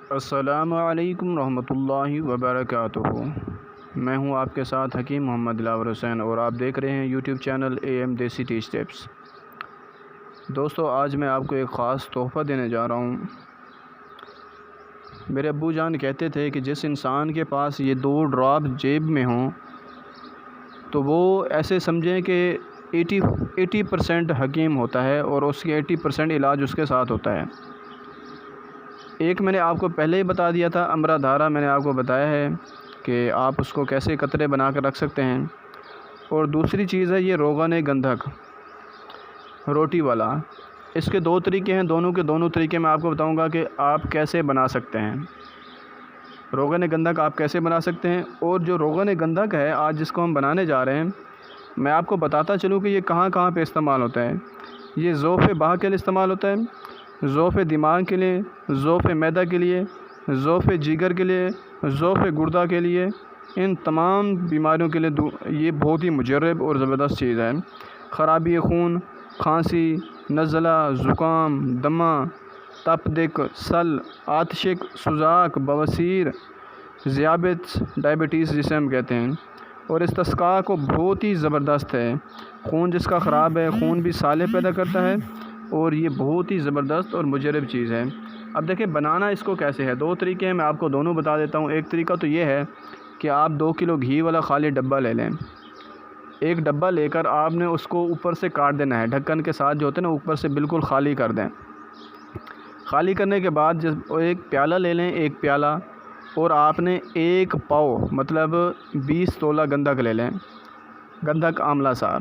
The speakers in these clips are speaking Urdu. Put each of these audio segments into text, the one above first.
السلام علیکم ورحمۃ اللہ وبرکاتہ۔ میں ہوں آپ کے ساتھ حکیم محمد دلاور حسین اور آپ دیکھ رہے ہیں یوٹیوب چینل AM دیسی ٹی اسٹیپس۔ دوستو، آج میں آپ کو ایک خاص تحفہ دینے جا رہا ہوں۔ میرے ابو جان کہتے تھے کہ جس انسان کے پاس یہ 2 ڈراپ جیب میں ہوں تو وہ ایسے سمجھیں کہ 80% حکیم ہوتا ہے اور اس کے 80% علاج اس کے ساتھ ہوتا ہے۔ ایک میں نے آپ کو پہلے ہی بتا دیا تھا، امرا دھارا میں نے آپ کو بتایا ہے کہ آپ اس کو کیسے قطرے بنا کر رکھ سکتے ہیں۔ اور دوسری چیز ہے یہ روغن گندھک روٹی والا۔ اس کے 2 طریقے ہیں، دونوں کے دونوں طریقے میں آپ کو بتاؤں گا کہ آپ کیسے بنا سکتے ہیں۔ روغن گندھک آپ کیسے بنا سکتے ہیں، اور جو روغن گندھک ہے آج جس کو ہم بنانے جا رہے ہیں، میں آپ کو بتاتا چلوں کہ یہ کہاں کہاں پہ استعمال ہوتا ہے۔ یہ ضعف باہ کے لیے استعمال ہوتا ہے، ضعف دماغ کے لیے، ضعف معدہ کے لیے، ضعف جگر کے لیے، ضعف گردہ کے لیے، ان تمام بیماریوں کے لیے یہ بہت ہی مجرب اور زبردست چیز ہے۔ خرابی خون، کھانسی، نزلہ، زکام، دمہ، تپ دق، سل، آتشک، سوزاک، بواسیر، ذیابیطس، ڈائبٹیز جسے ہم کہتے ہیں، اور استسقاء کو بہت ہی زبردست ہے۔ خون جس کا خراب ہے، خون بھی سالے پیدا کرتا ہے، اور یہ بہت ہی زبردست اور مجرب چیز ہے۔ اب دیکھیں بنانا اس کو کیسے ہے، 2 طریقے ہیں، میں آپ کو دونوں بتا دیتا ہوں۔ ایک طریقہ تو یہ ہے کہ آپ 2 کلو گھی والا خالی ڈبہ لے لیں۔ ایک ڈبہ لے کر آپ نے اس کو اوپر سے کاٹ دینا ہے، ڈھکن کے ساتھ جو ہوتے ہیں نا اوپر سے بالکل خالی کر دیں۔ خالی کرنے کے بعد ایک پیالہ لے لیں، ایک پیالہ، اور آپ نے 1 پاؤ مطلب 20 تولہ گندھک لے لیں، گندھک آملہ سار۔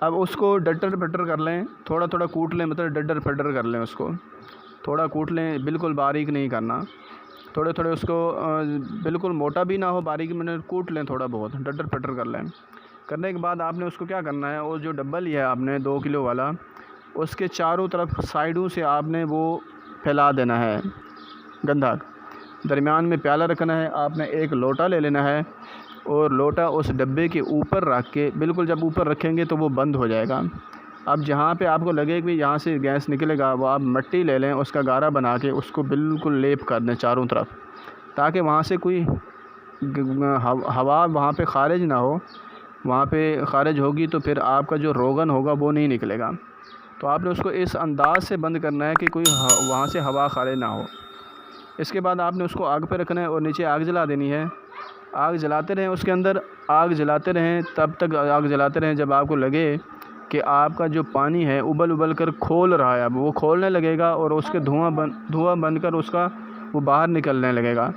اب اس کو ڈٹر پٹر کر لیں، تھوڑا تھوڑا کوٹ لیں، مطلب ڈٹر پٹر کر لیں، اس کو تھوڑا کوٹ لیں، بالکل باریک نہیں کرنا، تھوڑے تھوڑے اس کو بالکل موٹا بھی نہ ہو، باریک میں کوٹ لیں، تھوڑا بہت ڈٹر پٹر کر لیں۔ کرنے کے بعد آپ نے اس کو کیا کرنا ہے، اور جو ڈبہ لیا ہے آپ نے 2 کلو والا، اس کے چاروں طرف سائیڈوں سے آپ نے وہ پھیلا دینا ہے گندھک۔ درمیان میں پیالہ رکھنا ہے، آپ نے 1 لوٹا لے لینا ہے، اور لوٹا اس ڈبے کے اوپر رکھ کے بالکل جب اوپر رکھیں گے تو وہ بند ہو جائے گا۔ اب جہاں پہ آپ کو لگے کہ یہاں سے گیس نکلے گا، وہ آپ مٹی لے لیں، اس کا گارا بنا کے اس کو بالکل لیپ کر دیں چاروں طرف، تاکہ وہاں سے کوئی ہوا وہاں پہ خارج نہ ہو۔ وہاں پہ خارج ہوگی تو پھر آپ کا جو روغن ہوگا وہ نہیں نکلے گا۔ تو آپ نے اس کو اس انداز سے بند کرنا ہے کہ کوئی وہاں سے ہوا خارج نہ ہو۔ اس کے بعد آپ نے اس کو آگ پہ رکھنا ہے اور نیچے آگ جلا دینی ہے۔ آگ جلاتے رہیں، اس کے اندر آگ جلاتے رہیں، تب تک آگ جلاتے رہیں جب آپ کو لگے کہ آپ کا جو پانی ہے ابل ابل کر کھول رہا ہے، اب وہ کھولنے لگے گا اور اس کے دھواں بن کر اس کا وہ باہر نکلنے لگے گا۔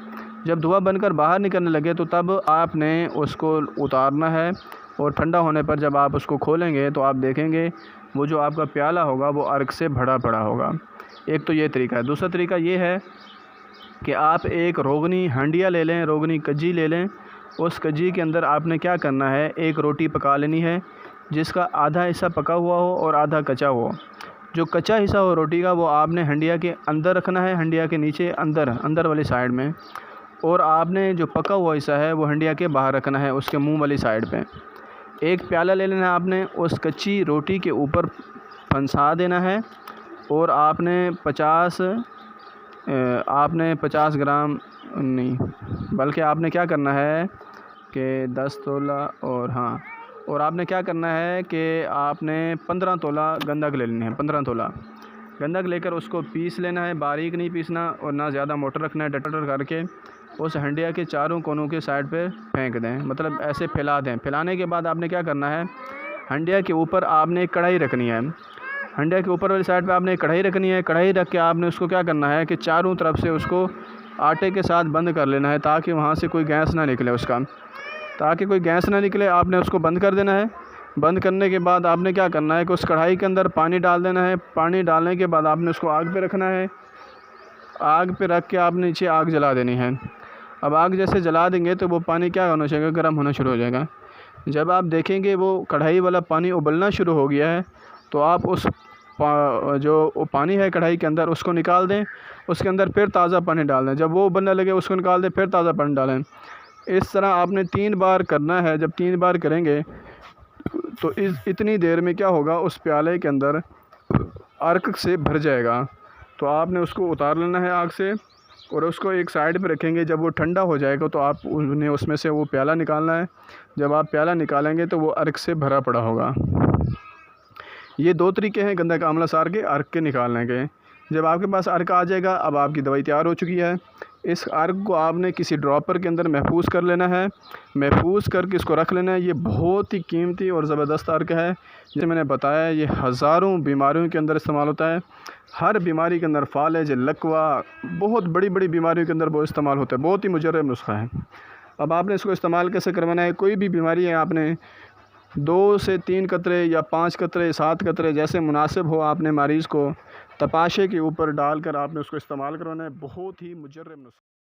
جب دھواں بن کر باہر نکلنے لگے تو تب آپ نے اس کو اتارنا ہے، اور ٹھنڈا ہونے پر جب آپ اس کو کھولیں گے تو آپ دیکھیں گے وہ جو آپ کا پیالہ ہوگا وہ عرق سے بھرا پڑا ہوگا۔ ایک تو یہ طریقہ ہے۔ دوسرا طریقہ یہ ہے کہ آپ ایک روغنی ہنڈیا لے لیں، روغنی کجی لے لیں۔ اس کجی کے اندر آپ نے کیا کرنا ہے، 1 روٹی پکا لینی ہے جس کا آدھا حصہ پکا ہوا ہو اور آدھا کچا ہو۔ جو کچا حصہ ہو روٹی کا وہ آپ نے ہنڈیا کے اندر رکھنا ہے، ہنڈیا کے نیچے اندر والی سائیڈ میں، اور آپ نے جو پکا ہوا حصہ ہے وہ ہنڈیا کے باہر رکھنا ہے، اس کے منہ والی سائیڈ پہ۔ ایک پیالہ لے لینا ہے آپ نے، اس کچی روٹی کے اوپر پھنسا دینا ہے، اور آپ نے 50 گرام نہیں بلکہ آپ نے کیا کرنا ہے کہ 10 تولہ اور آپ نے کیا کرنا ہے کہ آپ نے 15 تولہ گندھک لے لینے ہیں۔ 15 تولہ گندھک لے کر اس کو پیس لینا ہے، باریک نہیں پیسنا اور نہ زیادہ موٹا رکھنا ہے، ڈٹر کر کے اس ہنڈیا کے چاروں کونوں کے سائیڈ پہ پھینک دیں، مطلب ایسے پھیلا دیں۔ پھیلانے کے بعد آپ نے کیا کرنا ہے، ہنڈیا کے اوپر آپ نے ایک کڑھائی رکھنی ہے، ہنڈیا کے اوپر والی سائیڈ پہ آپ نے ایک کڑھائی رکھنی ہے۔ کڑھائی رکھ کے آپ نے اس کو کیا کرنا ہے کہ چاروں طرف سے اس کو آٹے کے ساتھ بند کر لینا ہے، تاکہ وہاں سے کوئی گیس نہ نکلے تاکہ کوئی گیس نہ نکلے آپ نے اس کو بند کر دینا ہے۔ بند کرنے کے بعد آپ نے کیا کرنا ہے کہ اس کڑھائی کے اندر پانی ڈال دینا ہے۔ پانی ڈالنے کے بعد آپ نے اس کو آگ پہ رکھنا ہے، آگ پہ رکھ کے آپ نے نیچے آگ جلا دینی ہے۔ اب آگ جیسے جلا دیں گے تو وہ پانی کیا ہونا چاہیے، گرم ہونا شروع ہو جائے گا۔ جب آپ دیکھیں گے وہ کڑھائی والا پانی ابلنا شروع ہو گیا ہے تو آپ اس جو پانی ہے کڑھائی کے اندر اس کو نکال دیں، اس کے اندر پھر تازہ پانی ڈال دیں، جب وہ ابلنے لگے اس کو نکال دیں، پھر تازہ پانی ڈالیں۔ اس طرح آپ نے 3 بار کرنا ہے۔ جب 3 بار کریں گے تو اتنی دیر میں کیا ہوگا، اس پیالے کے اندر عرق سے بھر جائے گا۔ تو آپ نے اس کو اتار لینا ہے آگ سے، اور اس کو ایک سائڈ پہ رکھیں گے. جب وہ ٹھنڈا ہو جائے گا تو آپ انہیں اس میں سے وہ پیالہ نکالنا ہے. جب آپ پیالہ نکالیں گے تو وہ عرق سے بھرا پڑا ہوگا. یہ 2 طریقے ہیں گندھک آملہ سار کے عرق کے نکالنے کے. جب آپ کے پاس عرق آ جائے گا اب آپ کی دوائی تیار ہو چکی ہے. اس عرق کو آپ نے کسی ڈراپر کے اندر محفوظ کر لینا ہے. محفوظ کر کے اس کو رکھ لینا ہے. یہ بہت ہی قیمتی اور زبردست عرق ہے. جیسے میں نے بتایا یہ ہزاروں بیماریوں کے اندر استعمال ہوتا ہے. ہر بیماری کے اندر فالج، لکوہ، بہت بڑی بڑی بیماریوں کے اندر وہ استعمال ہوتا ہے. بہت ہی مجرب نسخہ ہے. اب آپ نے اس کو استعمال کیسے کروانا ہے؟ کوئی بھی بیماری ہے آپ نے 2 سے 3 قطرے یا 5 قطرے 7 قطرے جیسے مناسب ہو آپ نے مریض کو تپاشے کے اوپر ڈال کر آپ نے اس کو استعمال کروانا ہے. بہت ہی مجرب نسخہ.